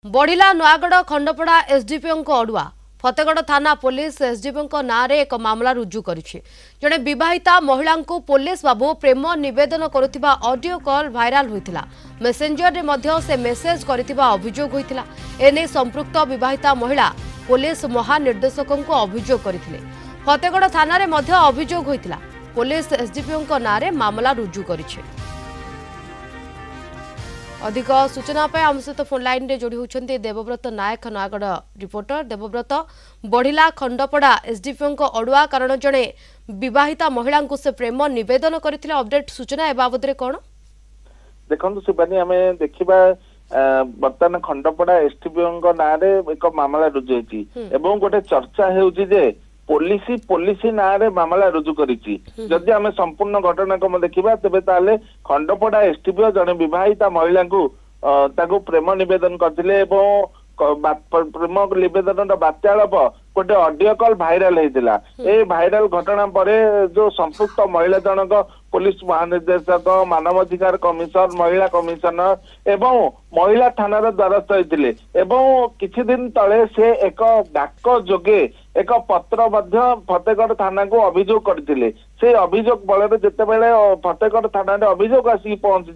बढ़िला Nayagarh खंडपड़ा SDPO अड़ुआ फतेगढ़ थाना police SDPO नाँ में एक मामला रुजु करिछि। जड़े विवाहिता महिला को पुलिस बाबू प्रेम निवेदन करुथिबा ऑडियो कॉल वायरल होइथिला। मेसेंजर रे मध्य से मेसेज करिथिबा अभियोग होइथिला। एने संपृक्त विवाहिता महिला पुलिस महानिर्देशक को अभियोग करथिले। फतेगढ़ थाना रे मध्य अभियोग होइथिला। पुलिस एसडीपीओ नाँ में मामला रुजु करिछि। अधिक सूचना आम सहित फोन लाइन रे जोड़ी होती देवव्रत नायक नयागढ़ रिपोर्टर। देवव्रत, बढ़िला खंडपड़ा एसडीपीओ अड़ुआ कारण जड़े विवाहिता महिला को से प्रेम निवेदन करथिले। अपडेट सूचना ए बाबद रे कोन देखो शिवानी आम देखा बर्तमान खंडपड़ा एसडीपीओ नाँ एक मामला रुजु होती गोटे चर्चा हो पुलिस ना मामला रुजु करिछि। जदि आम संपूर्ण घटना को देखा तेबे ताले खंडपड़ा एसडीपीओ जड़े विवाहिता महिला को प्रेम निवेदन करथिले प्रेम निवेदन बार्तालाप गोटे ऑडियो कॉल वायरल होता। ए वायरल घटना पर जो संपृक्त महिला जनक पुलिस महानिर्देशक मानवाधिकार कमिशन महिला कमिशनर एवं महिला थानार द्वारस्थ होते किछि दिन तले से एक डाक जोगे एक पत्र फतेगढ़ थाना को अभियोग करथिले। से अभियोग बल जिते फतेगढ़ थाना अभियोग आसिक पहुंची